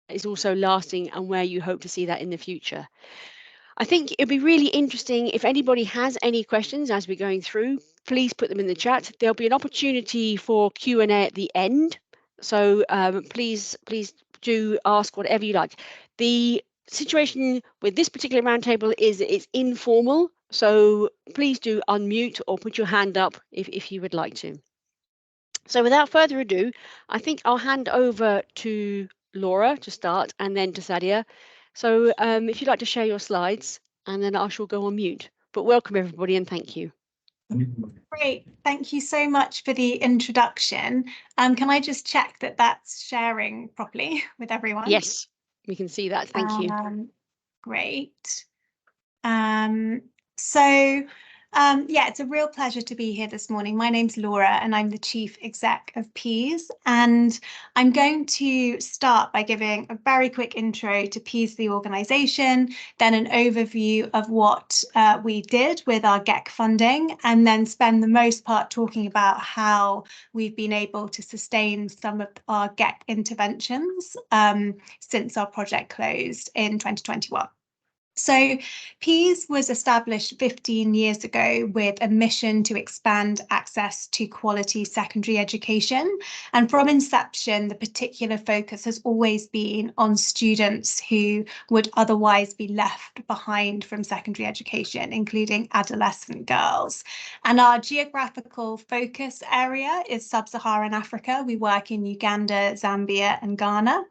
is also lasting and where you hope to see that in the future. I think it'd be really interesting if anybody has any questions as we're going through, please put them in the chat. There'll be an opportunity for Q&A at the end. So please do ask whatever you like. The situation with this particular roundtable is it's informal. So please do unmute or put your hand up if you would like to. So without further ado, I think I'll hand over to Laura to start and then to Sadia. So if you'd like to share your slides, and then I shall go on mute. But welcome everybody and thank you. Great, thank you so much for the introduction. Can I just check that that's sharing properly with everyone? Yes, we can see that, thank you. Great. Yeah, it's a real pleasure to be here this morning. My name's Laura and I'm the Chief Exec of PEAS, and I'm going to start by giving a very quick intro to PEAS, the organisation, then an overview of what we did with our GEC funding, and then spend the most part talking about how we've been able to sustain some of our GEC interventions since our project closed in 2021. So PEAS was established 15 years ago with a mission to expand access to quality secondary education. And from inception, the particular focus has always been on students who would otherwise be left behind from secondary education, including adolescent girls. And our geographical focus area is Sub-Saharan Africa. We work in Uganda, Zambia, and Ghana.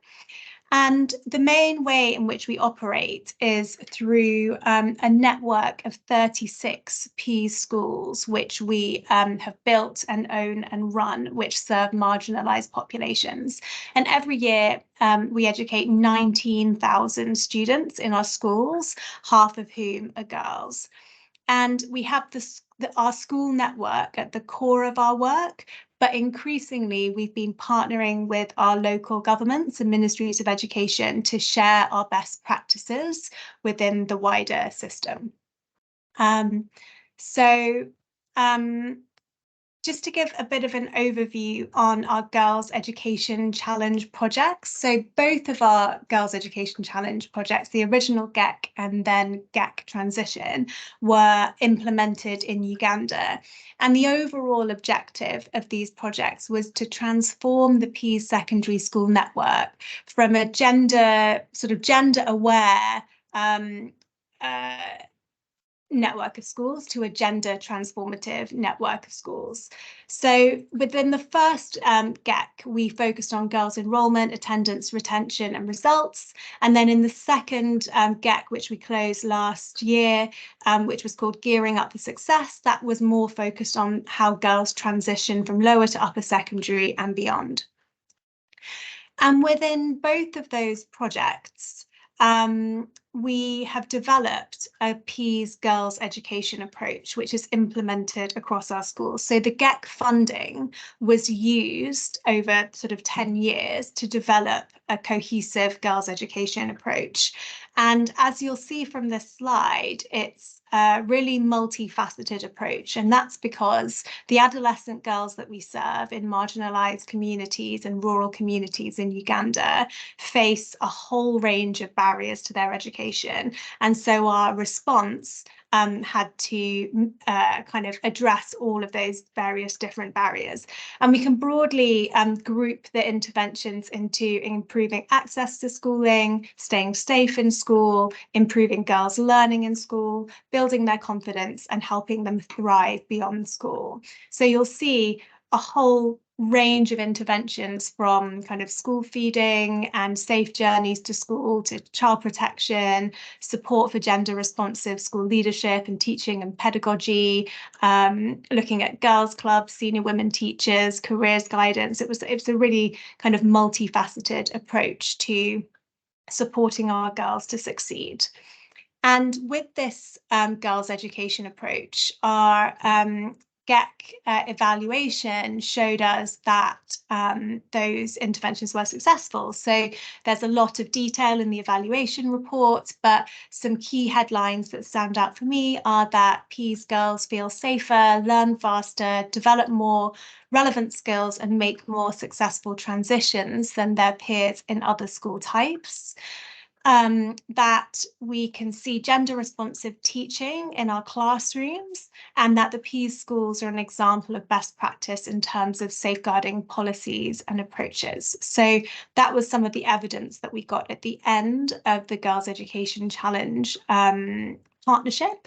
And the main way in which we operate is through a network of 36 PEAS schools, which we have built and own and run, which serve marginalised populations. And every year we educate 19,000 students in our schools, half of whom are girls. And we have our school network at the core of our work, but increasingly we've been partnering with our local governments and ministries of education to share our best practices within the wider system. Just to give a bit of an overview on our Girls Education Challenge projects. So both of our Girls Education Challenge projects, the original GEC and then GEC Transition, were implemented in Uganda. And the overall objective of these projects was to transform the PEAS secondary school network from a gender-aware network of schools to a gender transformative network of schools. So within the first GEC, we focused on girls enrollment, attendance, retention and results. And then in the second GEC, which we closed last year, which was called Gearing Up for Success, that was more focused on how girls transition from lower to upper secondary and beyond. And within both of those projects, we have developed a PEAS girls education approach, which is implemented across our schools. So the GEC funding was used over sort of 10 years to develop a cohesive girls education approach. And as you'll see from this slide, it's a really multifaceted approach. And that's because the adolescent girls that we serve in marginalized communities and rural communities in Uganda face a whole range of barriers to their education. And so our response had to kind of address all of those various different barriers. And we can broadly group the interventions into improving access to schooling, staying safe in school, improving girls' learning in school, building their confidence and helping them thrive beyond school. So you'll see a whole range of interventions from kind of school feeding and safe journeys to school to child protection, support for gender responsive school leadership and teaching and pedagogy, looking at girls clubs, senior women teachers, careers guidance. It was a really kind of multifaceted approach to supporting our girls to succeed. And with this girls' education approach, our GEC evaluation showed us that those interventions were successful. So there's a lot of detail in the evaluation report, but some key headlines that stand out for me are that PEAS girls feel safer, learn faster, develop more relevant skills, and make more successful transitions than their peers in other school types. That we can see gender responsive teaching in our classrooms, and that the PEAS schools are an example of best practice in terms of safeguarding policies and approaches. So that was some of the evidence that we got at the end of the Girls Education Challenge partnership,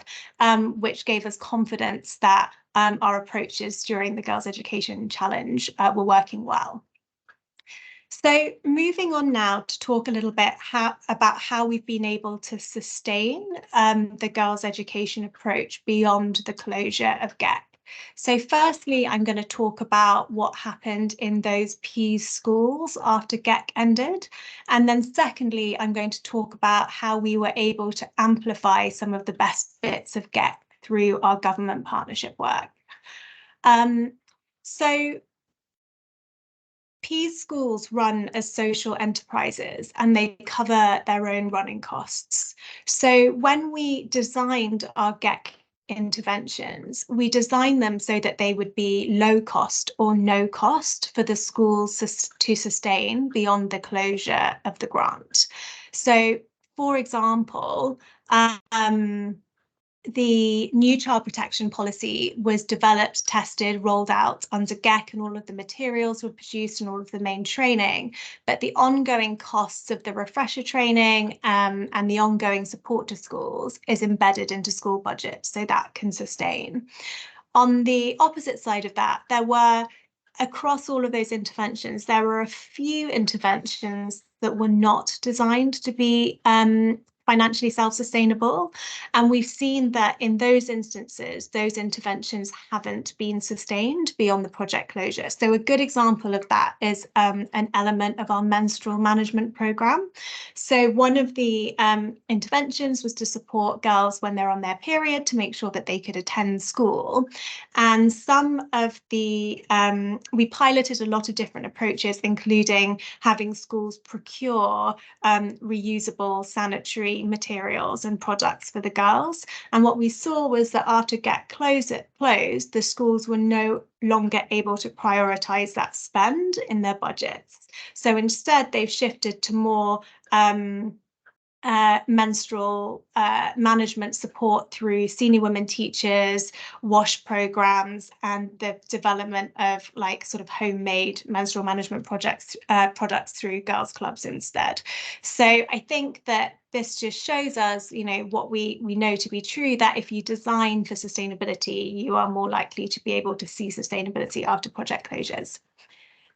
which gave us confidence that our approaches during the Girls Education Challenge were working well. So moving on now to talk a little bit about how we've been able to sustain the girls' education approach beyond the closure of GEC. So firstly, I'm going to talk about what happened in those PEAS schools after GEC ended. And then secondly, I'm going to talk about how we were able to amplify some of the best bits of GEC through our government partnership work. So PEAS schools run as social enterprises and they cover their own running costs. So when we designed our GEC interventions, we designed them so that they would be low cost or no cost for the schools to sustain beyond the closure of the grant. So, for example, the new child protection policy was developed, tested, rolled out under GEC, and all of the materials were produced and all of the main training. But the ongoing costs of the refresher training and the ongoing support to schools is embedded into school budgets, so that can sustain. On the opposite side of that, there were, across all of those interventions, there were a few interventions that were not designed to be financially self-sustainable. And we've seen that in those instances, those interventions haven't been sustained beyond the project closure. So a good example of that is an element of our menstrual management programme. So one of the interventions was to support girls when they're on their period to make sure that they could attend school. And some of the, we piloted a lot of different approaches, including having schools procure reusable sanitary materials and products for the girls. And what we saw was that after GEC closed, the schools were no longer able to prioritise that spend in their budgets. So instead, they've shifted to more menstrual management support through senior women teachers, WASH programs, and the development of like sort of homemade menstrual management products through girls' clubs instead. So I think that this just shows us, you know, what we know to be true, that if you design for sustainability, you are more likely to be able to see sustainability after project closures.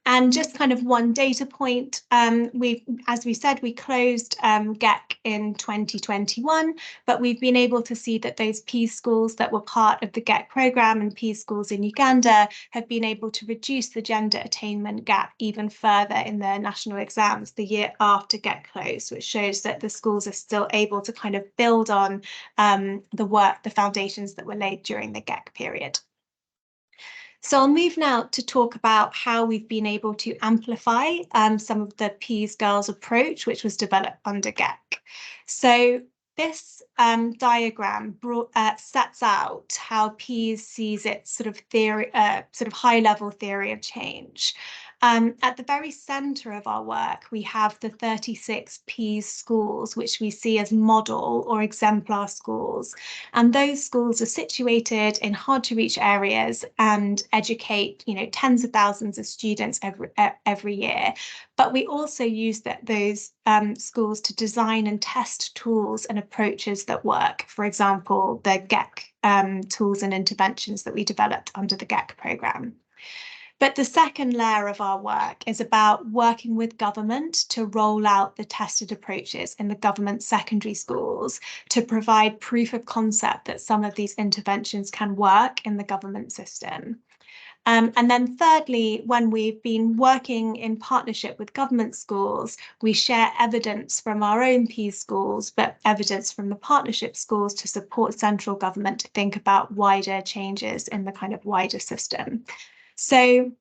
And just kind of one data point, as we said, we closed GEC in 2021, but we've been able to see that those PEAS schools that were part of the GEC programme and PEAS schools in Uganda have been able to reduce the gender attainment gap even further in their national exams the year after GEC closed, which shows that the schools are still able to kind of build on the foundations that were laid during the GEC period. So I'll move now to talk about how we've been able to amplify some of the PEAS girls approach, which was developed under GEC. So this diagram sets out how PEAS sees its sort of theory, sort of high-level theory of change. At the very centre of our work, we have the 36 PEAS schools, which we see as model or exemplar schools. And those schools are situated in hard-to-reach areas and educate, you know, tens of thousands of students every year. But we also use those schools to design and test tools and approaches that work. For example, the GEC tools and interventions that we developed under the GEC programme. But the second layer of our work is about working with government to roll out the tested approaches in the government secondary schools to provide proof of concept that some of these interventions can work in the government system. And then thirdly, when we've been working in partnership with government schools, we share evidence from our own Peas schools, but evidence from the partnership schools to support central government to think about wider changes in the kind of wider system. So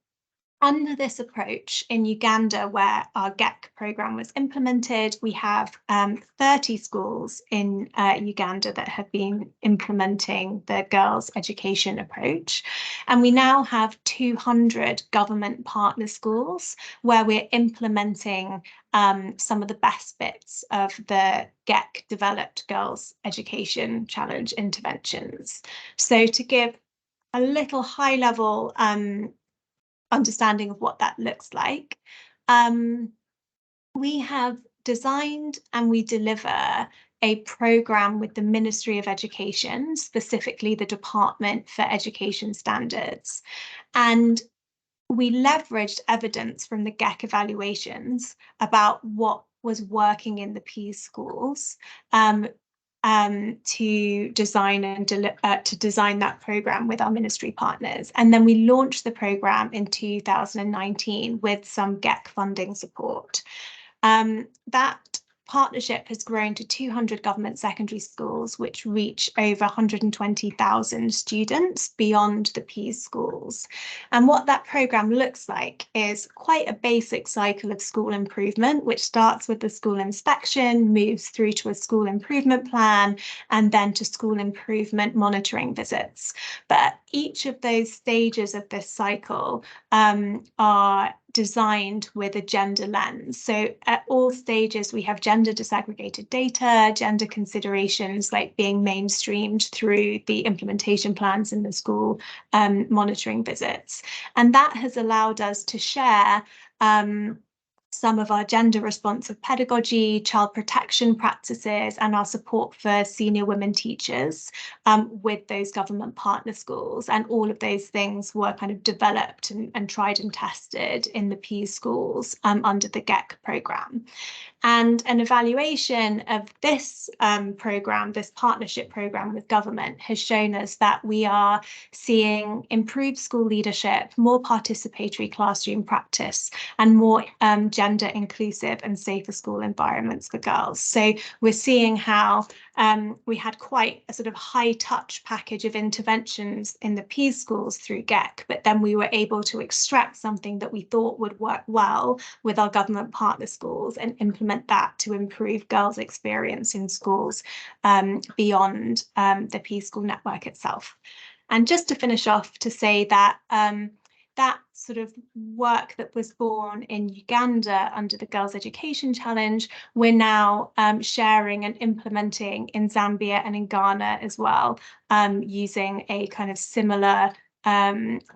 under this approach in Uganda, where our GEC program was implemented, we have 30 schools in Uganda that have been implementing the girls' education approach. And we now have 200 government partner schools where we're implementing some of the best bits of the GEC developed girls' education challenge interventions. So to give a little high level understanding of what that looks like. We have designed and we deliver a program with the Ministry of Education, specifically the Department for Education Standards. And we leveraged evidence from the GEC evaluations about what was working in the Peas schools to design that program with our ministry partners. And then we launched the program in 2019 with some GEC funding support. That partnership has grown to 200 government secondary schools, which reach over 120,000 students beyond the Peas schools. And what that program looks like is quite a basic cycle of school improvement, which starts with the school inspection, moves through to a school improvement plan, and then to school improvement monitoring visits. But each of those stages of this cycle are designed with a gender lens. So at all stages, we have gender disaggregated data, gender considerations like being mainstreamed through the implementation plans in the school monitoring visits. And that has allowed us to share some of our gender responsive pedagogy, child protection practices, and our support for senior women teachers with those government partner schools. And all of those things were kind of developed and tried and tested in the Peas schools under the GEC program. And an evaluation of this program, this partnership program with government, has shown us that we are seeing improved school leadership, more participatory classroom practice, and more gender inclusive and safer school environments for girls. So we're seeing how we had quite a sort of high touch package of interventions in the Peas schools through GEC, but then we were able to extract something that we thought would work well with our government partner schools and implement that to improve girls' experience in schools beyond the Peas school network itself. And just to finish off, to say that that sort of work that was born in Uganda under the Girls' Education Challenge, we're now sharing and implementing in Zambia and in Ghana as well, using a kind of similar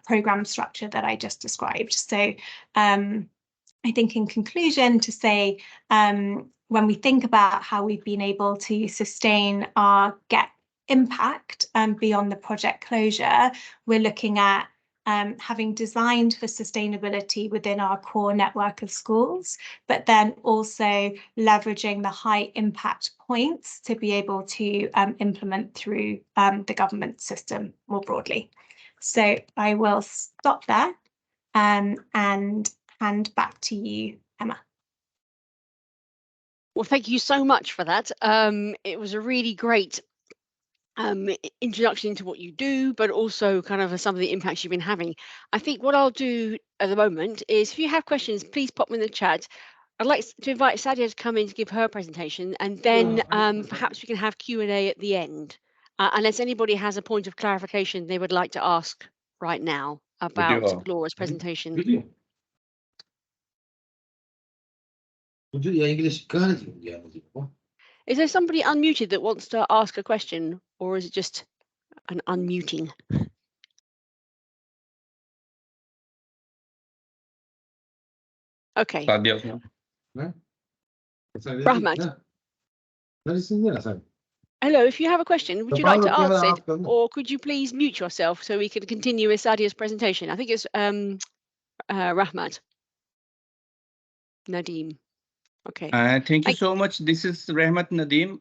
program structure that I just described. So I think in conclusion to say, when we think about how we've been able to sustain our GEC impact beyond the project closure, we're looking at having designed for sustainability within our core network of schools, but then also leveraging the high impact points to be able to implement through the government system more broadly. So I will stop there and hand back to you, Emma. Well, thank you so much for that. It was a really great introduction into what you do, but also kind of some of the impacts you've been having. I think what I'll do at the moment is if you have questions, please pop them in the chat. I'd like to invite Sadia to come in to give her presentation, and then perhaps we can have Q&A at the end, unless anybody has a point of clarification they would like to ask right now about Laura's presentation. Is there somebody unmuted that wants to ask a question, or is it just an unmuting? Okay. Rahmat. Hello, if you have a question, would you like to answer it, or could you please mute yourself so we can continue with Sadia's presentation? I think it's Rahmat. Nadeem. Okay. Thank you so much. This is Rahmat Nadeem,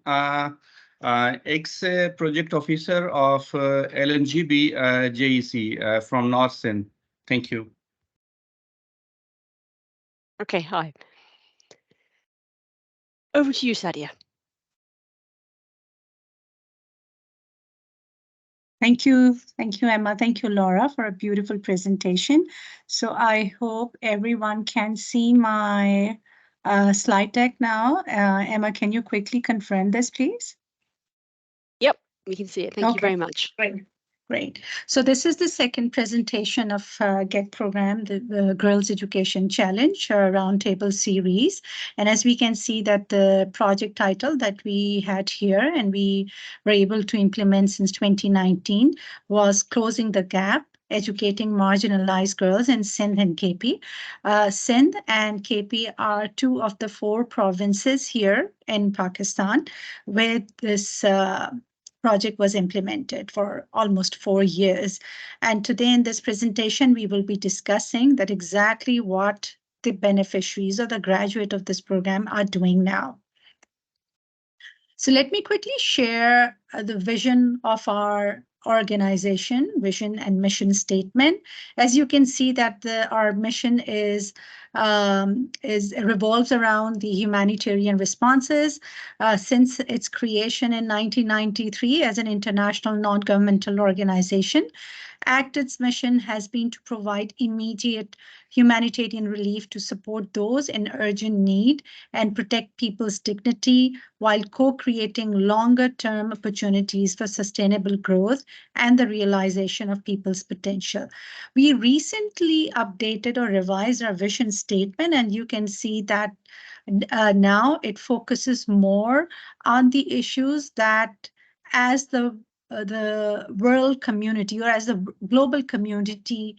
ex-project officer of LNGB GEC from North Sindh. Thank you. Okay, hi. Over to you, Sadia. Thank you, Emma. Thank you, Laura, for a beautiful presentation. So I hope everyone can see my slide deck now. Emma, can you quickly confirm this, please? Yep, we can see it. Thank you very much. Great. Great. So this is the second presentation of GEC program, the Girls Education Challenge Roundtable series. And as we can see that the project title that we had here and we were able to implement since 2019 was Closing the Gap, Educating Marginalized Girls in Sindh and KP. Sindh and KP are two of the 4 provinces here in Pakistan with this project was implemented for almost 4 years. And today in this presentation, we will be discussing that exactly what the beneficiaries or the graduate of this program are doing now. So let me quickly share the vision of our organization, vision and mission statement. As you can see that our mission is revolves around the humanitarian responses. Since its creation in 1993 as an international non-governmental organization, ACT's mission has been to provide immediate humanitarian relief to support those in urgent need and protect people's dignity while co-creating longer-term opportunities for sustainable growth and the realization of people's potential. We recently updated or revised our vision statement, and you can see that now it focuses more on the issues that as the world community or as the global community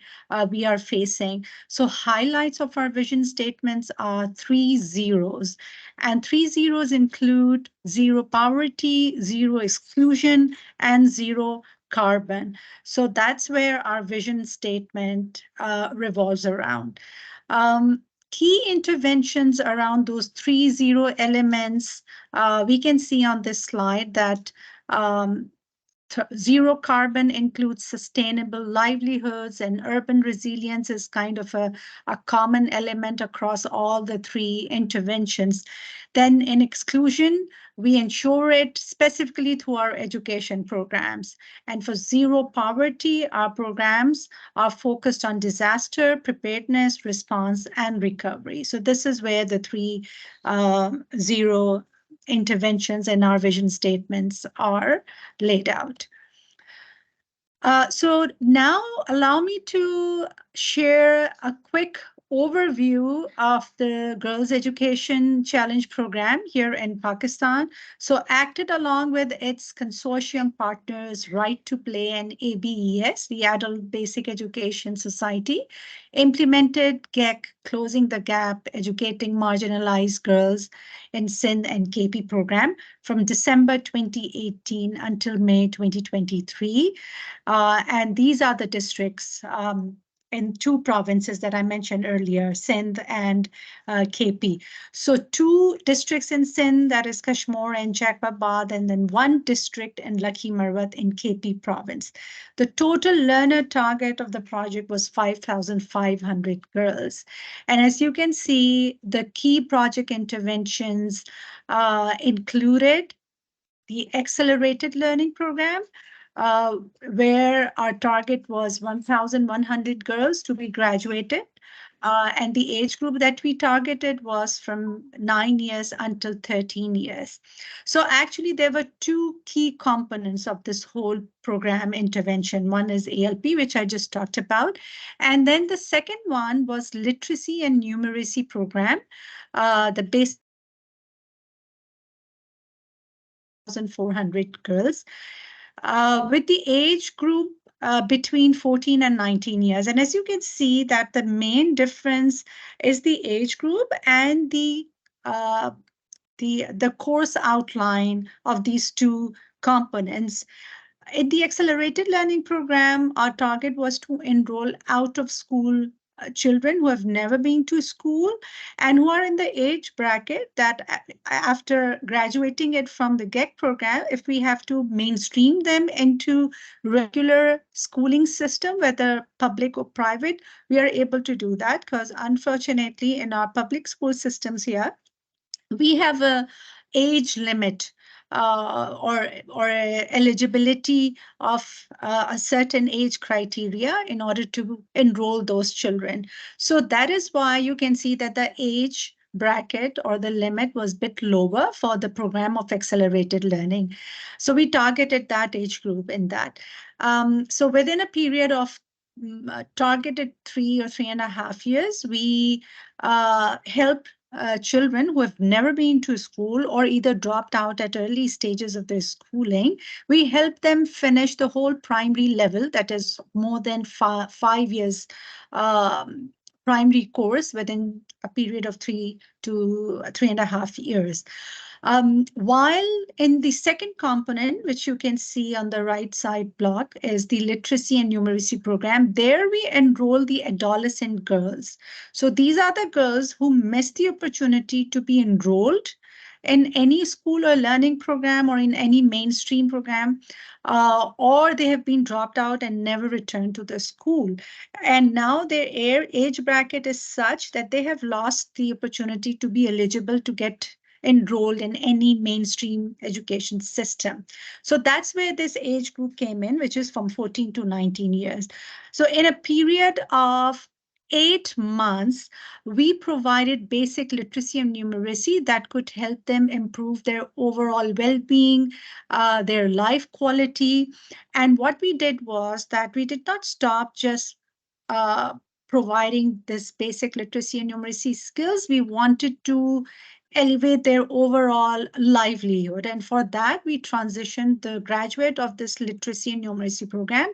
we are facing. So highlights of our vision statements are 3 zeros. And 3 zeros include zero poverty, zero exclusion, and zero carbon. So that's where our vision statement revolves around. Key interventions around those 3 zero elements, we can see on this slide that zero carbon includes sustainable livelihoods, and urban resilience is kind of a common element across all the 3 interventions. Then in exclusion, we ensure it specifically through our education programs. And for zero poverty, our programs are focused on disaster, preparedness, response, and recovery. So this is where the 3 zero interventions in our vision statements are laid out. So now allow me to share a quick overview of the Girls Education Challenge program here in Pakistan. So acted along with its consortium partners, Right to Play and ABES, the Adult Basic Education Society, implemented GEC, Closing the Gap, Educating Marginalized Girls in Sindh and KP program from December 2018 until May 2023. And these are the districts in 2 provinces that I mentioned earlier, Sindh and KP. So 2 districts in Sindh, that is Kashmir and Jacobabad, and then 1 district in Lakhi Marwat in KP province. The total learner target of the project was 5,500 girls. And as you can see, the key project interventions included the Accelerated Learning Program, where our target was 1,100 girls to be graduated. And the age group that we targeted was from 9 years until 13 years. So actually, there were 2 key components of this whole program intervention. One is ALP, which I just talked about. And then the second one was literacy and numeracy program, the basic 1,400 girls. With the age group between 14 and 19 years. And as you can see that the main difference is the age group and the course outline of these 2 components. In the Accelerated Learning Program, our target was to enroll out of school children who have never been to school and who are in the age bracket that after graduating it from the GEC program, if we have to mainstream them into regular schooling system, whether public or private, we are able to do that because unfortunately in our public school systems here, we have a age limit or a eligibility of a certain age criteria in order to enroll those children. So that is why you can see that the age bracket or the limit was a bit lower for the program of accelerated learning. So we targeted that age group in that. So within a period of targeted 3 or 3.5 years, we help children who have never been to school or either dropped out at early stages of their schooling. We help them finish the whole primary level, that is more than 5 years primary course within a period of 3 to 3.5 years. While in the second component, which you can see on the right side block, is the literacy and numeracy program. There we enroll the adolescent girls. So these are the girls who missed the opportunity to be enrolled in any school or learning program or in any mainstream program, or they have been dropped out and never returned to the school. And now their age bracket is such that they have lost the opportunity to be eligible to get enrolled in any mainstream education system. So that's where this age group came in, which is from 14 to 19 years. So in a period of 8 months, we provided basic literacy and numeracy that could help them improve their overall well-being, their life quality. And what we did was that we did not stop just providing this basic literacy and numeracy skills. We wanted to elevate their overall livelihood. And for that, we transitioned the graduate of this literacy and numeracy program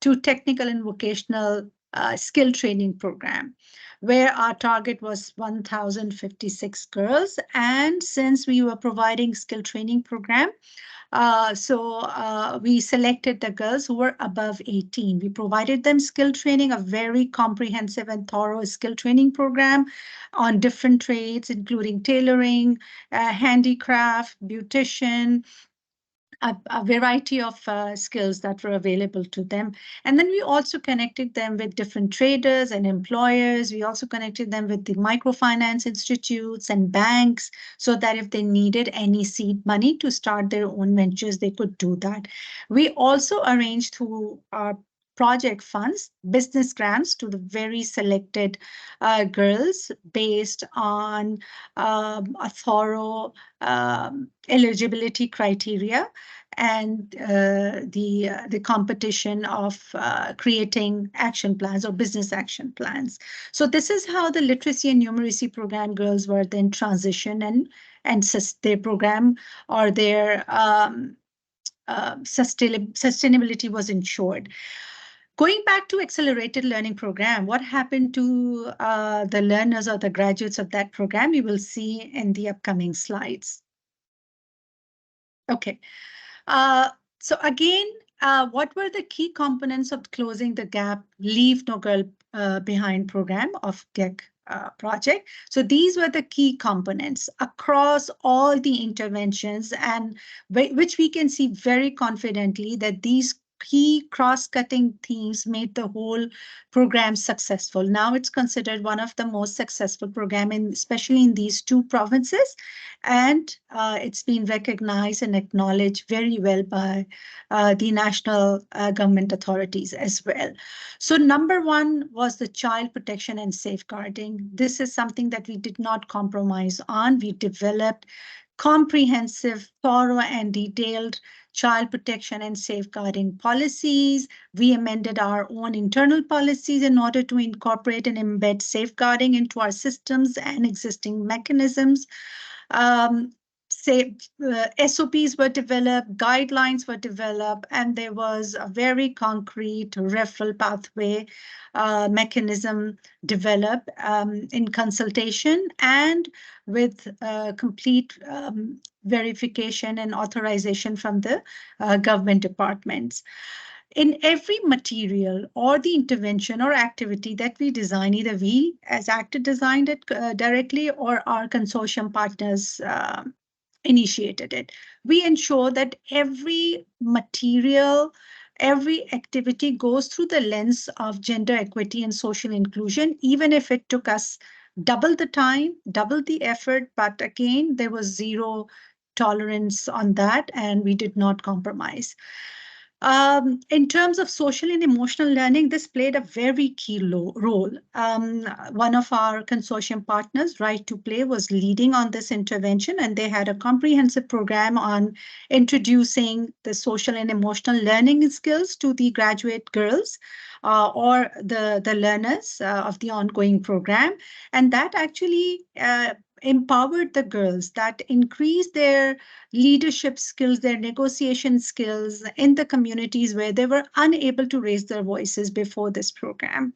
to technical and vocational skill training program, where our target was 1,056 girls. And since we were providing skill training program, we selected the girls who were above 18. We provided them skill training, a very comprehensive and thorough skill training program on different trades, including tailoring, handicraft, beautician, a variety of skills that were available to them. And then we also connected them with different traders and employers. We also connected them with the microfinance institutes and banks so that if they needed any seed money to start their own ventures, they could do that. We also arranged through our project funds, business grants to the very selected girls based on a thorough eligibility criteria and the competition of creating action plans or business action plans. So this is how the literacy and numeracy program girls were then transitioned and their program or their sustainability was ensured. Going back to accelerated learning program, what happened to the learners or the graduates of that program, you will see in the upcoming slides. Okay. So again, what were the key components of closing the gap, Leave No Girl Behind program of GEC project? So these were the key components across all the interventions, and which we can see very confidently that these key cross-cutting themes made the whole program successful. Now it's considered one of the most successful programs, especially in these two provinces. And it's been recognized and acknowledged very well by the national government authorities as well. So number one was the child protection and safeguarding. This is something that we did not compromise on. We developed comprehensive, thorough, and detailed child protection and safeguarding policies. We amended our own internal policies in order to incorporate and embed safeguarding into our systems and existing mechanisms. SOPs were developed, guidelines were developed, and there was a very concrete referral pathway mechanism developed in consultation and with complete verification and authorization from the government departments. In every material or the intervention or activity that we design, either we as actor designed it directly or our consortium partners initiated it, we ensure that every material, every activity goes through the lens of gender equity and social inclusion, even if it took us double the time, double the effort. But again, there was zero tolerance on that, and we did not compromise. In terms of social and emotional learning, this played a very key role. One of our consortium partners, Right to Play, was leading on this intervention, and they had a comprehensive program on introducing the social and emotional learning skills to the graduate girls or the learners of the ongoing program. And that actually empowered the girls, that increased their leadership skills, their negotiation skills in the communities where they were unable to raise their voices before this program.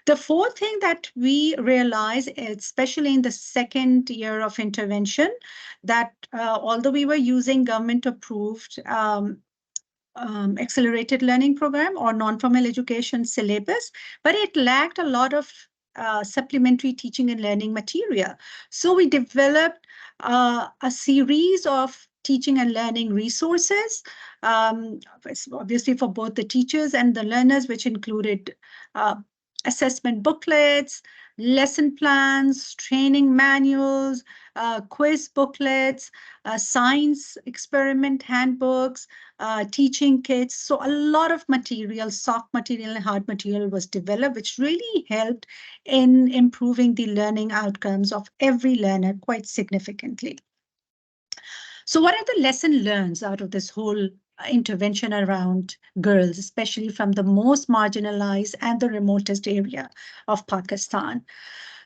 The fourth thing that we realized, especially in the second year of intervention, that although we were using government approved accelerated learning program or non-formal education syllabus, but it lacked a lot of supplementary teaching and learning material. So we developed a series of teaching and learning resources, obviously for both the teachers and the learners, which included assessment booklets, lesson plans, training manuals, quiz booklets, science experiment handbooks, teaching kits. So a lot of material, soft material and hard material was developed, which really helped in improving the learning outcomes of every learner quite significantly. So what are the lessons learned out of this whole intervention around girls, especially from the most marginalized and the remotest area of Pakistan?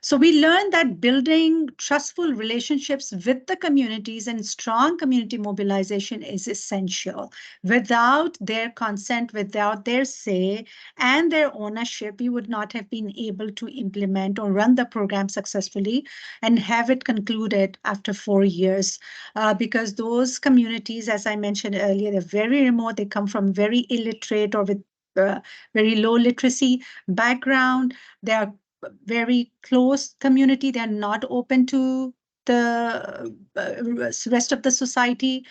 So we learned that building trustful relationships with the communities and strong community mobilization is essential. Without their consent, without their say and their ownership, we would not have been able to implement or run the program successfully and have it concluded after 4 years. Because those communities, as I mentioned earlier, they're very remote. They come from very illiterate or with very low literacy background. They are very close community. They're not open to the rest of the society.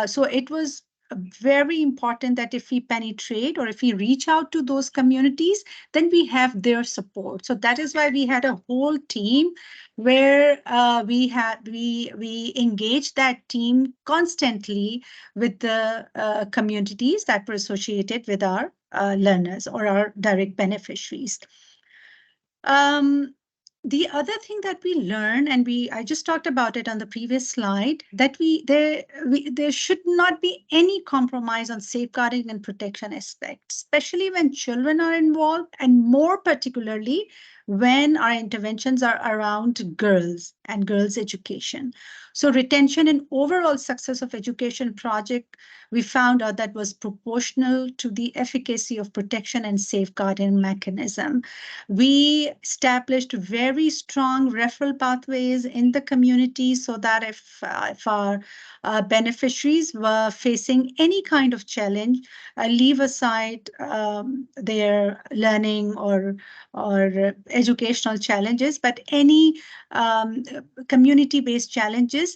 So it was very important that if we penetrate or if we reach out to those communities, then we have their support. So that is why we had a whole team where we engaged that team constantly with the communities that were associated with our learners or our direct beneficiaries. The other thing that we learn, and I just talked about it on the previous slide, that there should not be any compromise on safeguarding and protection aspects, especially when children are involved, and more particularly when our interventions are around girls and girls' education. So retention and overall success of education project, we found out that was proportional to the efficacy of protection and safeguarding mechanism. We established very strong referral pathways in the community so that if our beneficiaries were facing any kind of challenge, leave aside their learning or educational challenges, but any community-based challenges,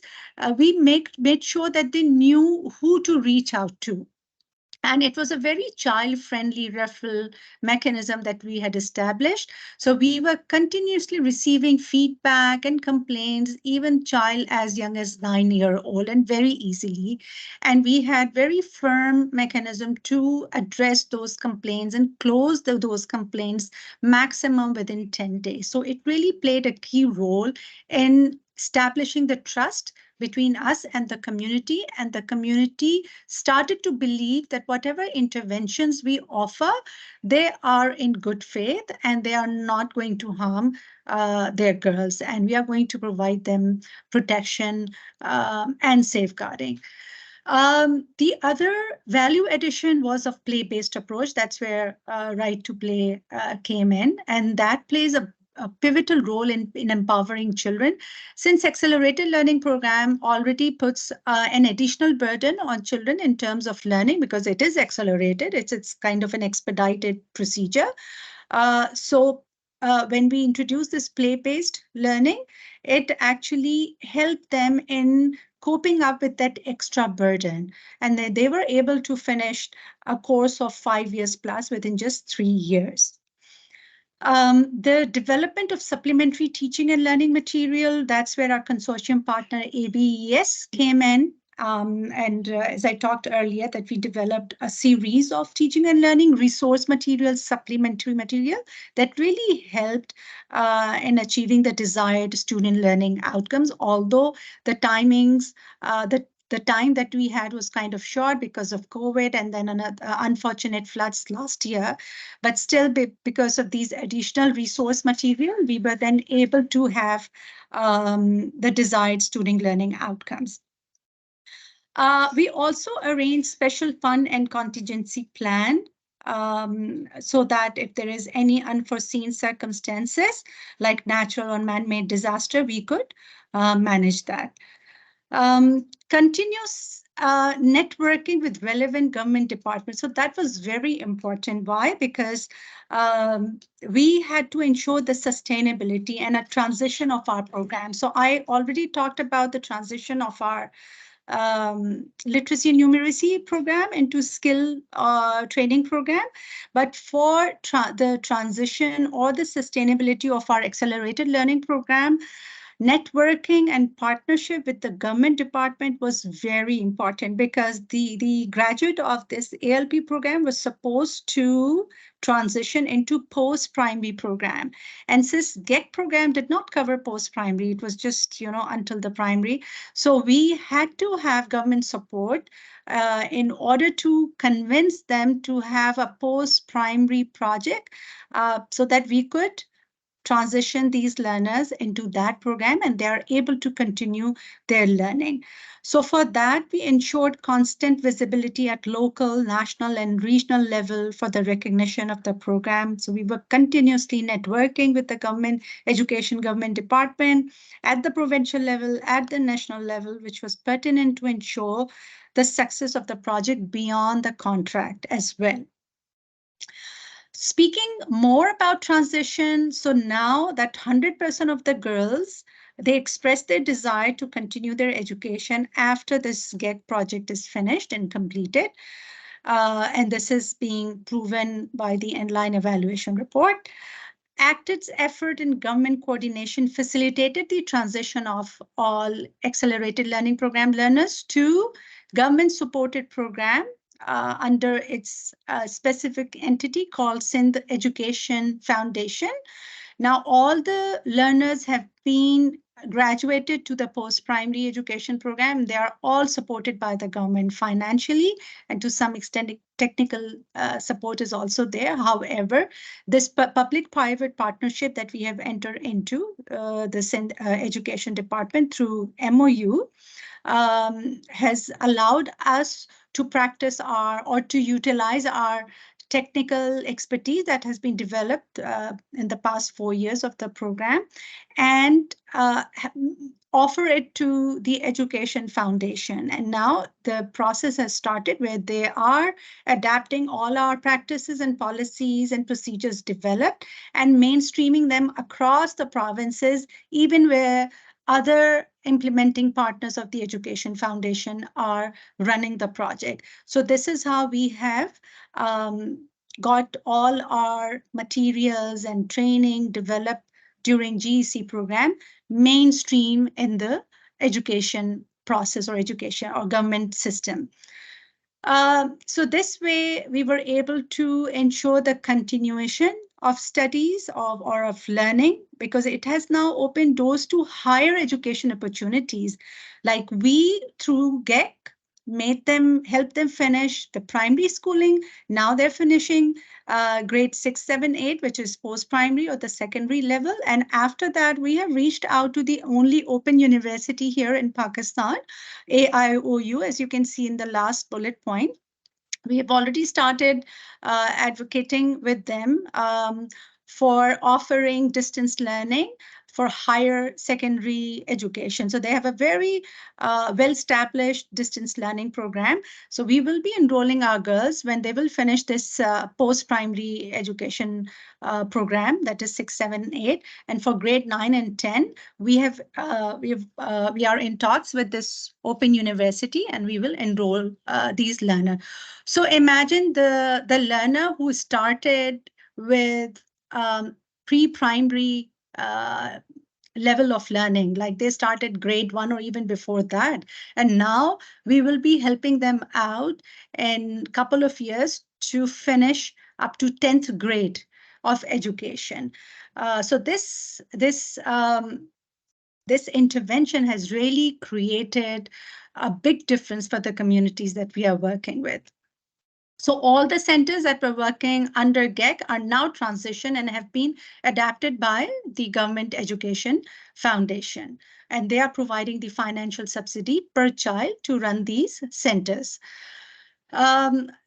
we made sure that they knew who to reach out to. And it was a very child-friendly referral mechanism that we had established. So we were continuously receiving feedback and complaints, even child as young as 9-year-old, and very easily. And we had very firm mechanism to address those complaints and close those complaints maximum within 10 days. So it really played a key role in establishing the trust between us and the community started to believe that whatever interventions we offer, they are in good faith and they are not going to harm their girls, and we are going to provide them protection and safeguarding. The other value addition was of play-based approach. That's where Right to Play came in, and that plays a a pivotal role in empowering children, since accelerated learning program already puts an additional burden on children in terms of learning because it is accelerated. It's kind of an expedited procedure. When we introduce this play-based learning, it actually helped them in coping up with that extra burden. And they were able to finish a course of 5 years plus within just 3 years. The development of supplementary teaching and learning material, that's where our consortium partner ABES came in. As I talked earlier, that we developed a series of teaching and learning resource materials, supplementary material that really helped in achieving the desired student learning outcomes, although the timings, the time that we had was kind of short because of COVID and then unfortunate floods last year. But still, because of these additional resource material, we were then able to have the desired student learning outcomes. We also arranged special fund and contingency plan so that if there is any unforeseen circumstances like natural or man-made disaster, we could manage that. Continuous networking with relevant government departments. So that was very important. Why? Because we had to ensure the sustainability and a transition of our program. So I already talked about the transition of our literacy and numeracy program into skill training program. But for the transition or the sustainability of our accelerated learning program, networking and partnership with the government department was very important because the graduate of this ALP program was supposed to transition into post-primary program. And since GEC program did not cover post-primary, it was just, until the primary. So we had to have government support in order to convince them to have a post-primary project so that we could transition these learners into that program and they are able to continue their learning. So for that, we ensured constant visibility at local, national, and regional level for the recognition of the program. So we were continuously networking with the government department at the provincial level, at the national level, which was pertinent to ensure the success of the project beyond the contract as well. Speaking more about transition, so now that 100% of the girls, they express their desire to continue their education after this GEC project is finished and completed. And this is being proven by the end-line evaluation report. ACTED's effort in government coordination facilitated the transition of all accelerated learning program learners to government-supported program under its specific entity called Sindh Education Foundation. Now, all the learners have been graduated to the post-primary education program. They are all supported by the government financially, and to some extent, technical support is also there. However, this public-private partnership that we have entered into the Sindh Education Department through MOU has allowed us to practice or to utilize our technical expertise that has been developed in the past 4 years of the program and offer it to the Education Foundation. And now the process has started where they are adapting all our practices and policies and procedures developed and mainstreaming them across the provinces, even where other implementing partners of the Education Foundation are running the project. So this is how we have got all our materials and training developed during GEC program mainstream in the education process or education or government system. So this way we were able to ensure the continuation of studies or of learning because it has now opened doors to higher education opportunities. Like we, through GEC, help them finish the primary schooling. Now they're finishing grade 6, 7, 8, which is post-primary or the secondary level. And after that, we have reached out to the only open university here in Pakistan, AIOU, as you can see in the last bullet point. We have already started advocating with them for offering distance learning for higher secondary education. So they have a very well-established distance learning program. So we will be enrolling our girls when they will finish this post-primary education program, that is 6, 7, 8. And for grade 9 and 10, we are in talks with this Open University, and we will enroll these learners. So imagine the learner who started with pre-primary level of learning, like they started grade 1 or even before that. And now we will be helping them out in a couple of years to finish up to 10th grade of education. So this intervention has really created a big difference for the communities that we are working with. So all the centers that were working under GEC are now transitioned and have been adapted by the Government Education Foundation. And they are providing the financial subsidy per child to run these centers.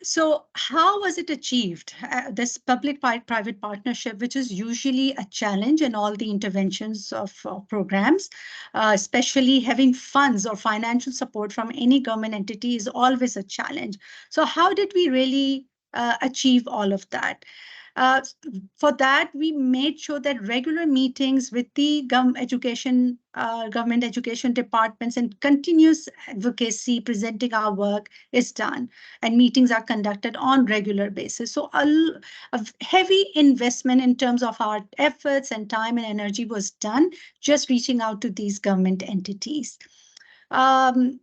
So how was it achieved? This public-private partnership, which is usually a challenge in all the interventions of programs, especially having funds or financial support from any government entity is always a challenge. So how did we really achieve all of that? For that, we made sure that regular meetings with the government education departments and continuous advocacy presenting our work is done, and meetings are conducted on regular basis. So a heavy investment in terms of our efforts and time and energy was done just reaching out to these government entities.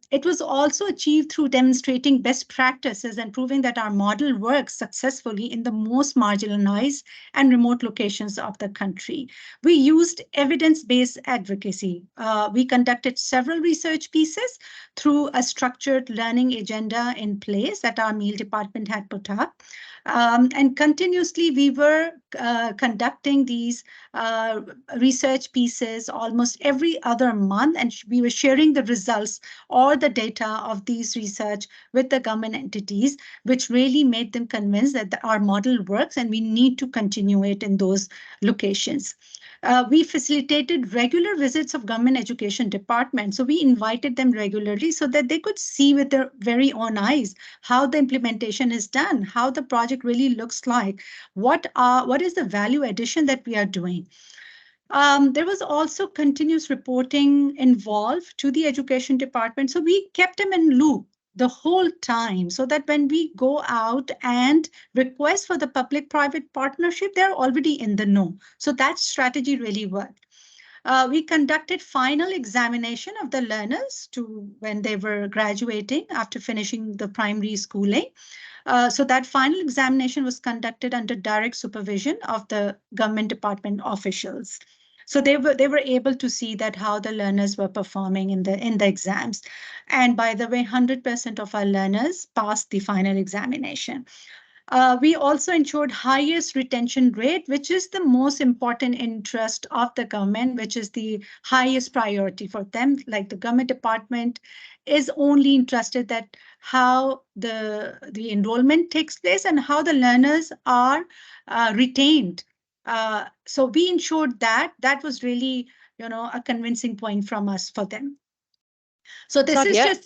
It was also achieved through demonstrating best practices and proving that our model works successfully in the most marginalized and remote locations of the country. We used evidence-based advocacy. We conducted several research pieces through a structured learning agenda in place that our meal department had put up. And continuously, we were conducting these research pieces almost every other month, and we were sharing the results or the data of these research with the government entities, which really made them convinced that our model works and we need to continue it in those locations. We facilitated regular visits of government education departments. So we invited them regularly so that they could see with their very own eyes how the implementation is done, how the project really looks like, what is the value addition that we are doing. There was also continuous reporting involved to the education department. So we kept them in loop the whole time so that when we go out and request for the public-private partnership, they're already in the know. So that strategy really worked. We conducted final examination of the learners to when they were graduating after finishing the primary schooling. So that final examination was conducted under direct supervision of the government department officials. So they were able to see that how the learners were performing in the exams. And by the way, 100% of our learners passed the final examination. We also ensured highest retention rate, which is the most important interest of the government, which is the highest priority for them. Like the government department is only interested that how the enrollment takes place and how the learners are retained. So we ensured that was really, a convincing point from us for them. So this Sadia, is just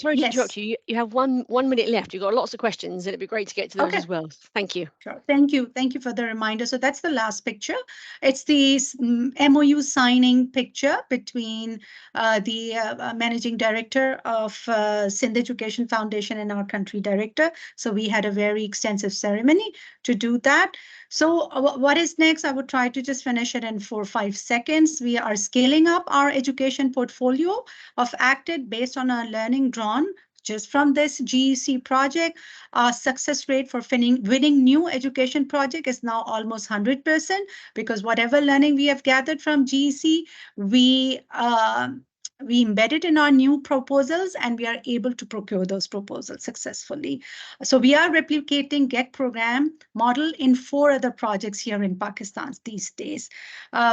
sorry to interrupt yes. you. You have one minute left. You've got lots of questions, and it'd be great to get to those Okay. as well. Thank you. Sure. Thank you for the reminder. So that's the last picture. It's the MOU signing picture between the managing director of Sindh Education Foundation and our country director. So we had a very extensive ceremony to do that. So what is next? I would try to just finish it in 4 or 5 seconds. We are scaling up our education portfolio of ACTED based on our learning drawn just from this GEC project. Our success rate for winning new education project is now almost 100%, because whatever learning we have gathered from GEC, we embedded in our new proposals, and we are able to procure those proposals successfully. So we are replicating GEC program model in 4 other projects here in Pakistan these days.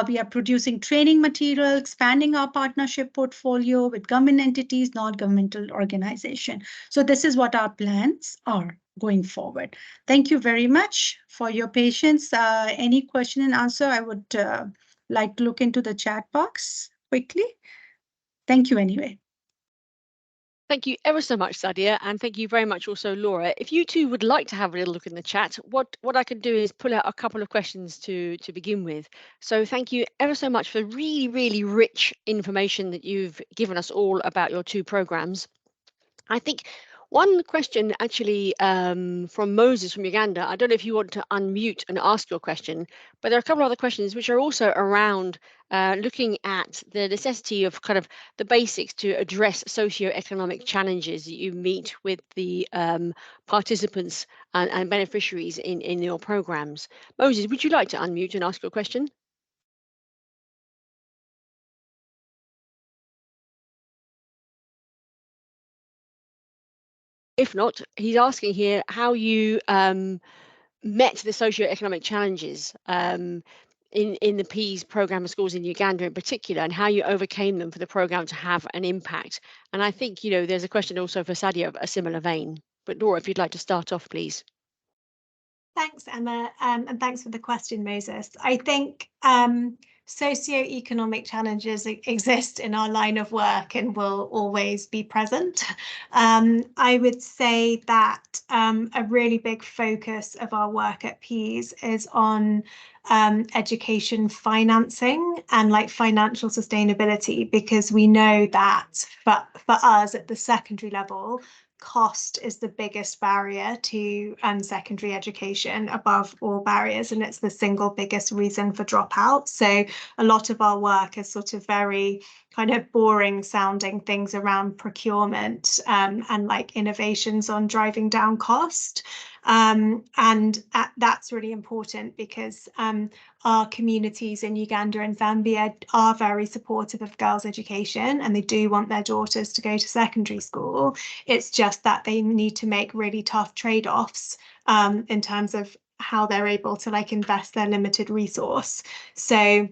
We are producing training material, expanding our partnership portfolio with government entities, non-governmental organizations. So this is what our plans are going forward. Thank you very much for your patience. Any question and answer, I would like to look into the chat box quickly. Thank you anyway. Thank you ever so much, Sadia, and thank you very much also, Laura. If you two would like to have a little look in the chat, what I can do is pull out a couple of questions to begin with. So thank you ever so much for really, really rich information that you've given us all about your two programs. I think one question actually from Moses from Uganda, I don't know if you want to unmute and ask your question, but there are a couple of other questions which are also around looking at the necessity of kind of the basics to address socioeconomic challenges that you meet with the participants and beneficiaries in your programs. Moses, would you like to unmute and ask your question? If not, he's asking here how you met the socioeconomic challenges in the PEAS program of schools in Uganda in particular, and how you overcame them for the program to have an impact. And I think, you know, there's a question also for Sadia of a similar vein. But Laura, if you'd like to start off, please. Thanks, Emma, and thanks for the question, Moses. I think socioeconomic challenges exist in our line of work and will always be present. I would say that a really big focus of our work at PEAS is on education financing and like financial sustainability, because we know that for us at the secondary level, cost is the biggest barrier to secondary education above all barriers, and it's the single biggest reason for dropout. So a lot of our work is sort of very kind of boring sounding things around procurement and like innovations on driving down cost. That's really important because our communities in Uganda and Zambia are very supportive of girls' education, and they do want their daughters to go to secondary school. It's just that they need to make really tough trade-offs in terms of how they're able to like invest their limited resource. So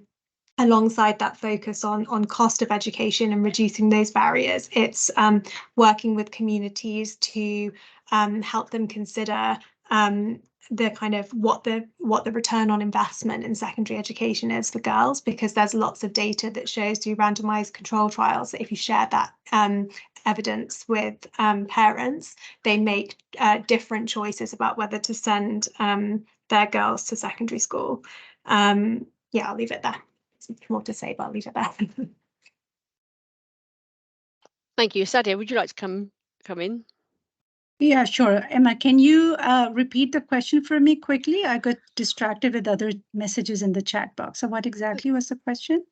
alongside that focus on cost of education and reducing those barriers, it's working with communities to help them consider the kind of what the return on investment in secondary education is for girls, because there's lots of data that shows through randomized control trials that if you share that evidence with parents, they make different choices about whether to send their girls to secondary school. Yeah, I'll leave it there. There's more to say, but I'll leave it there. Thank you. Sadia, would you like to come in? Yeah, sure. Emma, can you repeat the question for me quickly? I got distracted with other messages in the chat box. So what exactly was the question?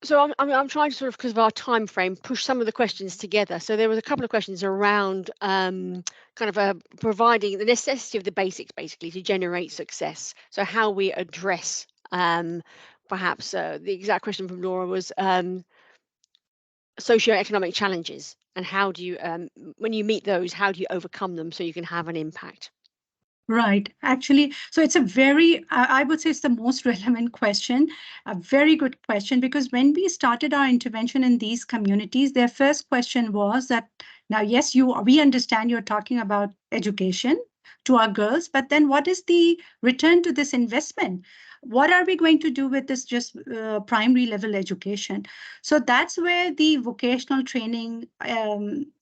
So I'm trying to sort of, because of our time frame, push some of the questions together. So there was a couple of questions around kind of providing the necessity of the basics, basically, to generate success. So how we address perhaps the exact question from Laura was socioeconomic challenges, and how do you, when you meet those, how do you overcome them so you can have an impact? Right. Actually, so it's a very, I would say it's the most relevant question, a very good question, because when we started our intervention in these communities, their first question was that, now, yes, we understand you're talking about education to our girls, but then what is the return to this investment? What are we going to do with this just primary level education? So that's where the vocational training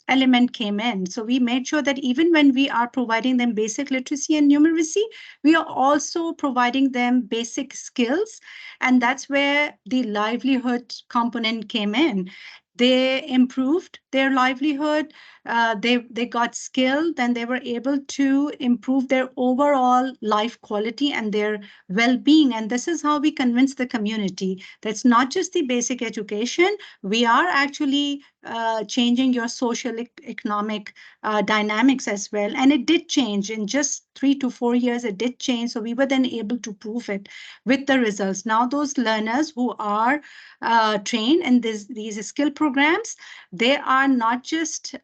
element came in. So we made sure that even when we are providing them basic literacy and numeracy, we are also providing them basic skills. And that's where the livelihood component came in. They improved their livelihood, they got skilled, and they were able to improve their overall life quality and their well-being. And this is how we convince the community that's not just the basic education, we are actually changing your social economic dynamics as well. And it did change in just 3 to 4 years, it did change. So we were then able to prove it with the results. Now those learners who are trained in these skill programs, they are not just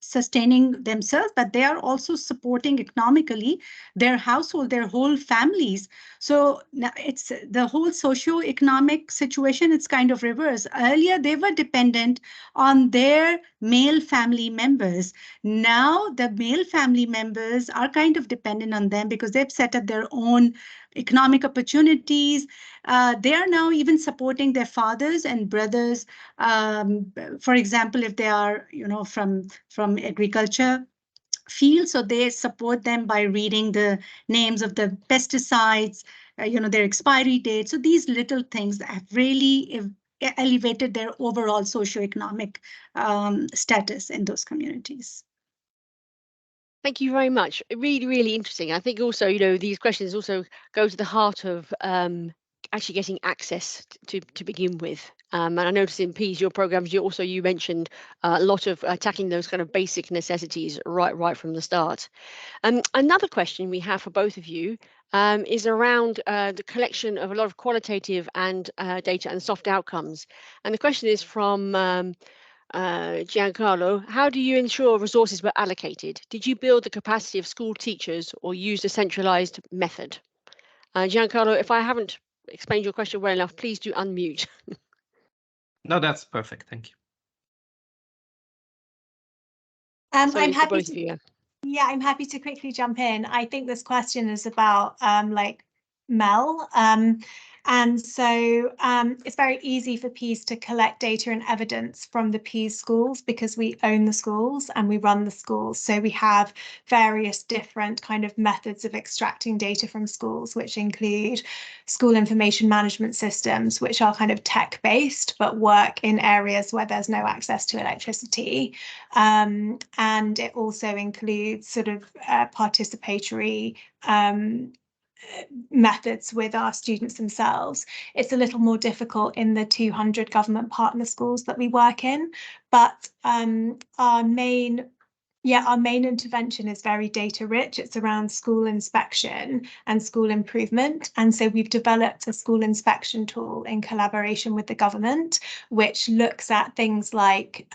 sustaining themselves, but they are also supporting economically their household, their whole families. So now it's the whole socio-economic situation. It's kind of reverse. Earlier, they were dependent on their male family members. Now the male family members are kind of dependent on them because they've set up their own economic opportunities. They are now even supporting their fathers and brothers. For example, if they are, from agriculture field, so they support them by reading the names of the pesticides, their expiry date. So these little things have really elevated their overall socioeconomic status in those communities. Thank you very much. Really, really interesting. I think also, these questions also go to the heart of actually getting access to begin with. And I noticed in Peas, your programs, you mentioned a lot of attacking those kind of basic necessities right from the start. Another question we have for both of you is around the collection of a lot of qualitative and data and soft outcomes. And the question is from Giancarlo, how do you ensure resources were allocated? Did you build the capacity of school teachers or use a centralized method? Giancarlo, if I haven't explained your question well enough, please do unmute. No, that's perfect. Thank you. I'm For happy both to, of you. yeah, I'm happy to quickly jump in. I think this question is about like Mel. And so it's very easy for Peas to collect data and evidence from the Peas schools because we own the schools and we run the schools. So we have various different kind of methods of extracting data from schools, which include school information management systems, which are kind of tech-based, but work in areas where there's no access to electricity. And it also includes sort of participatory methods with our students themselves. It's a little more difficult in the 200 government partner schools that we work in, but our main intervention is very data rich. It's around school inspection and school improvement. And so we've developed a school inspection tool in collaboration with the government, which looks at things like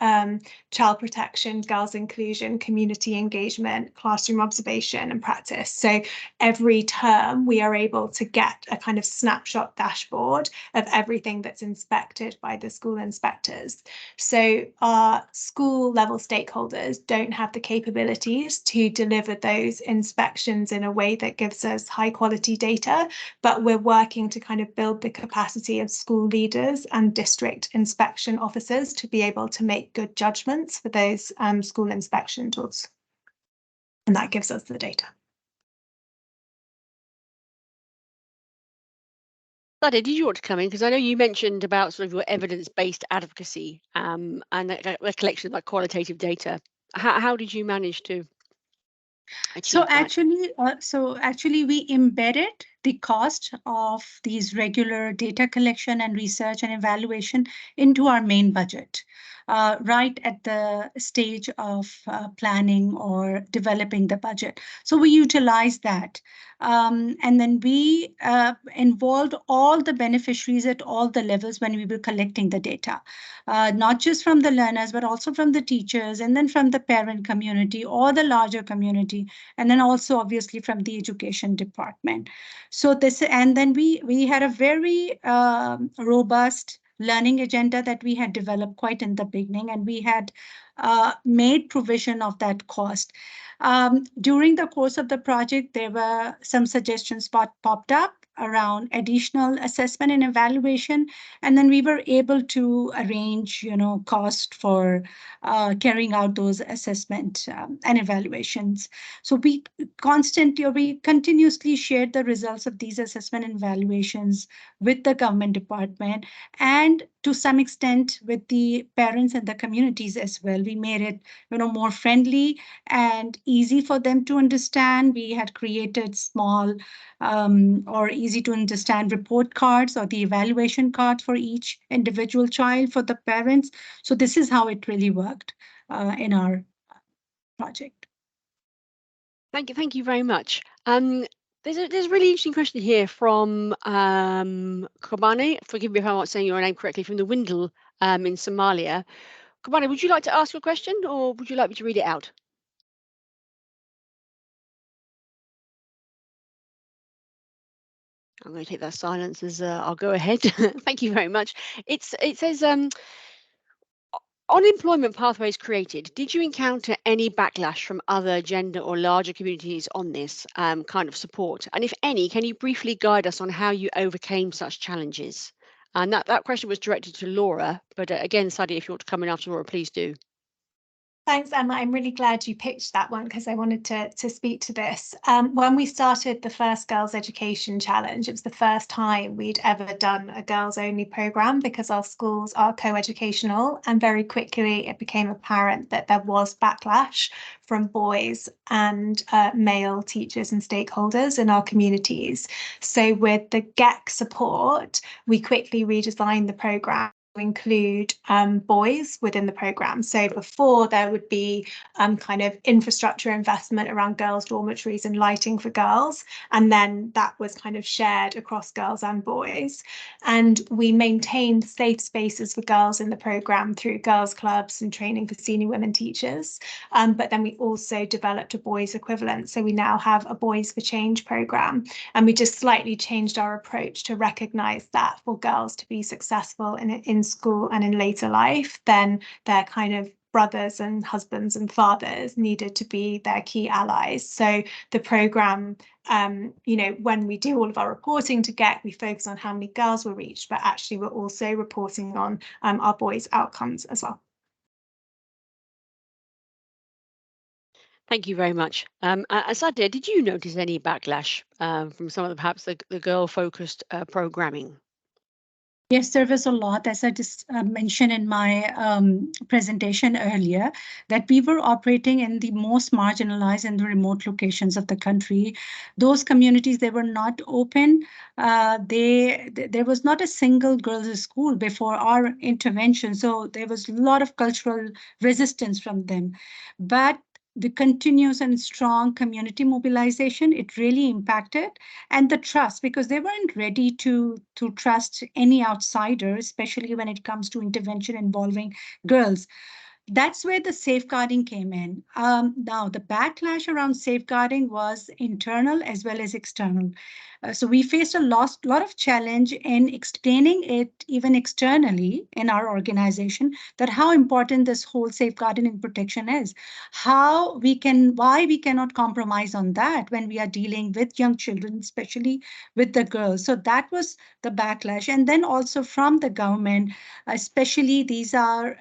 child protection, girls' inclusion, community engagement, classroom observation and practice. So every term we are able to get a kind of snapshot dashboard of everything that's inspected by the school inspectors. So our school level stakeholders don't have the capabilities to deliver those inspections in a way that gives us high quality data, but we're working to kind of build the capacity of school leaders and district inspection officers to be able to make good judgments for those school inspection tools. And that gives us the data. Sade, did you want to come in? Because I know you mentioned about sort of your evidence-based advocacy and the collection of like qualitative data. How did you manage to achieve that? So actually, we embedded the cost of these regular data collection and research and evaluation into our main budget, right at the stage of planning or developing the budget. So we utilize that. And then we involved all the beneficiaries at all the levels when we were collecting the data, not just from the learners, but also from the teachers, and then from the parent community or the larger community, and then also obviously from the education department. So and then we had a very robust learning agenda that we had developed quite in the beginning, and we had made provision of that cost. During the course of the project, there were some suggestions popped up around additional assessment and evaluation, and then we were able to arrange, cost for carrying out those assessment and evaluations. So we continuously shared the results of these assessment and evaluations with the government department, and to some extent with the parents and the communities as well. We made it, more friendly and easy for them to understand. We had created small or easy to understand report cards or the evaluation card for each individual child for the parents. So this is how it really worked in our project. Thank you very much. There's a really interesting question here from Kobane. Forgive me if I'm not saying your name correctly. From the Windle in Somalia. Kamani, would you like to ask a question or would you like me to read it out? I'm going to take that silence as I'll go ahead. Thank you very much. It says, on employment pathways created, did you encounter any backlash from other gender or larger communities on this kind of support? And if any, can you briefly guide us on how you overcame such challenges? And that question was directed to Laura, but again, Sadia, if you want to come in after Laura, please do. Thanks, Emma. I'm really glad you picked that one because I wanted to speak to this. When we started the first Girls Education Challenge, it was the first time we'd ever done a girls only programme because our schools are co-educational, and very quickly it became apparent that there was backlash from boys and male teachers and stakeholders in our communities. So with the GEC support, we quickly redesigned the programme include boys within the programme. So before there would be kind of infrastructure investment around girls' dormitories and lighting for girls, and then that was kind of shared across girls and boys. And we maintained safe spaces for girls in the programme through girls' clubs and training for senior women teachers. But then we also developed a boys equivalent. So we now have a Boys for Change programme, and we just slightly changed our approach to recognise that for girls to be successful in school and in later life, then their kind of brothers and husbands and fathers needed to be their key allies. So the programme, you know, when we do all of our reporting to GEC, we focus on how many girls were reached, but actually we're also reporting on our boys' outcomes as well. Thank you very much. Sadia, did you notice any backlash from some of the perhaps the girl-focused programming? Yes, there was a lot, as I just mentioned in my presentation earlier, that we were operating in the most marginalized and the remote locations of the country. Those communities, they were not open. There was not a single girls' school before our intervention, so there was a lot of cultural resistance from them. But the continuous and strong community mobilization, it really impacted, and the trust, because they weren't ready to trust any outsider, especially when it comes to intervention involving girls. That's where the safeguarding came in. Now, the backlash around safeguarding was internal as well as external. So we faced a lot of challenge in explaining it even externally in our organization, that how important this whole safeguarding and protection is, why we cannot compromise on that when we are dealing with young children, especially with the girls. So that was the backlash. And then also from the government, especially these are,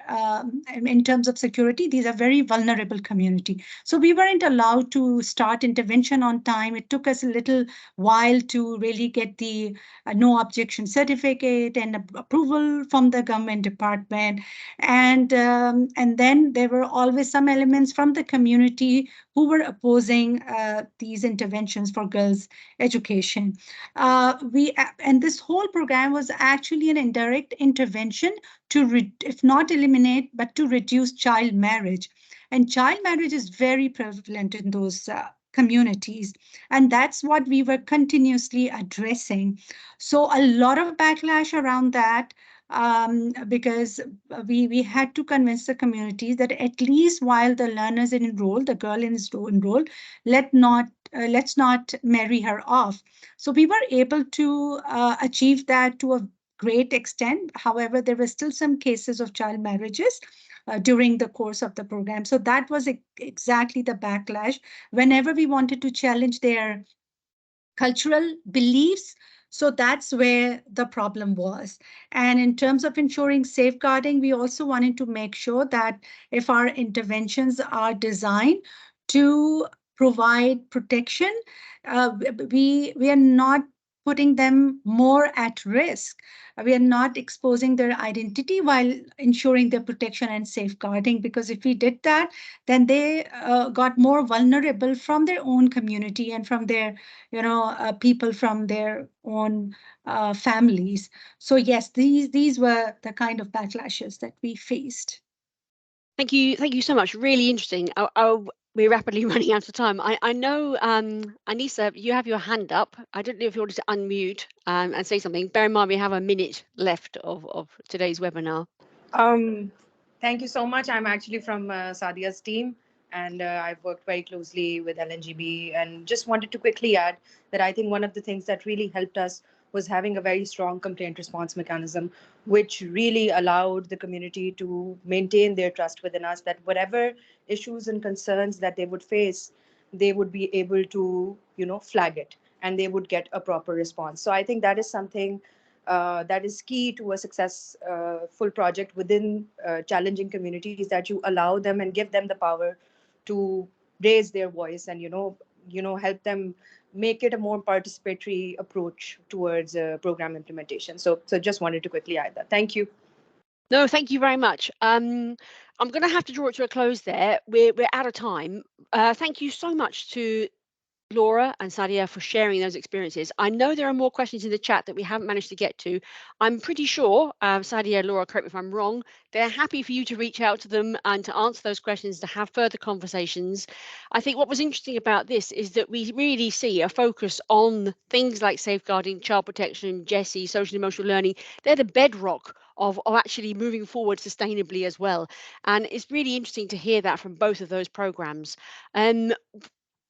in terms of security, these are very vulnerable community. So we weren't allowed to start intervention on time. It took us a little while to really get the no objection certificate and approval from the government department. And then there were always some elements from the community who were opposing these interventions for girls' education. And this whole program was actually an indirect intervention to, if not eliminate, but to reduce child marriage. And child marriage is very prevalent in those communities. And that's what we were continuously addressing. So a lot of backlash around that, because we had to convince the communities that at least while the learners enroll, the girl is enrolled, let's not marry her off. So we were able to achieve that to a great extent. However, there were still some cases of child marriages during the course of the program. So that was exactly the backlash. Whenever we wanted to challenge their cultural beliefs, so that's where the problem was. And in terms of ensuring safeguarding, we also wanted to make sure that if our interventions are designed to provide protection, we are not putting them more at risk. We are not exposing their identity while ensuring their protection and safeguarding, because if we did that, then they got more vulnerable from their own community and from their, people from their own families. So yes, these were the kind of backlashes that we faced. Thank you so much. Really interesting. We're rapidly running out of time. I know, Anissa, you have your hand up. I don't know if you wanted to unmute and say something. Bear in mind, we have a minute left of today's webinar. Thank you so much. I'm actually from Sadia's team, and I've worked very closely with LNGB. And just wanted to quickly add that I think one of the things that really helped us was having a very strong complaint response mechanism, which really allowed the community to maintain their trust within us, that whatever issues and concerns that they would face, they would be able to, flag it, and they would get a proper response. So I think that is something that is key to a successful project within challenging communities, that you allow them and give them the power to raise their voice, and help them make it a more participatory approach towards program implementation. So just wanted to quickly add that. Thank you. No, thank you very much. I'm going to have to draw it to a close there. We're out of time. Thank you so much to Laura and Sadia for sharing those experiences. I know there are more questions in the chat that we haven't managed to get to. I'm pretty sure, Sadia, Laura, correct me if I'm wrong, they're happy for you to reach out to them and to answer those questions, to have further conversations. I think what was interesting about this is that we really see a focus on things like safeguarding, child protection, GEC, social and emotional learning. They're the bedrock of actually moving forward sustainably as well. And it's really interesting to hear that from both of those programs.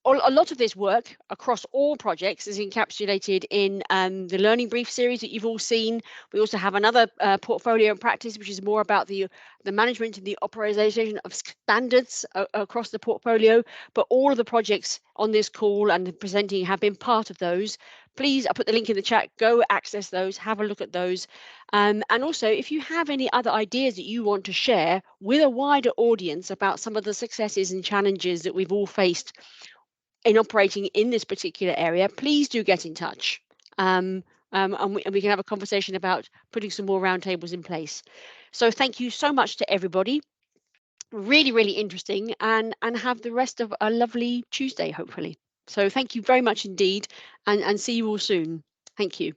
A lot of this work across all projects is encapsulated in the Learning Brief series that you've all seen. We also have another portfolio and practice, which is more about the management and the operationalization of standards across the portfolio. But all of the projects on this call and presenting have been part of those. Please, I'll put the link in the chat, go access those, have a look at those. And also, if you have any other ideas that you want to share with a wider audience about some of the successes and challenges that we've all faced in operating in this particular area, please do get in touch. And we can have a conversation about putting some more roundtables in place. So thank you so much to everybody. Really, really interesting, and have the rest of a lovely Tuesday, hopefully. So thank you very much indeed, and see you all soon. Thank you.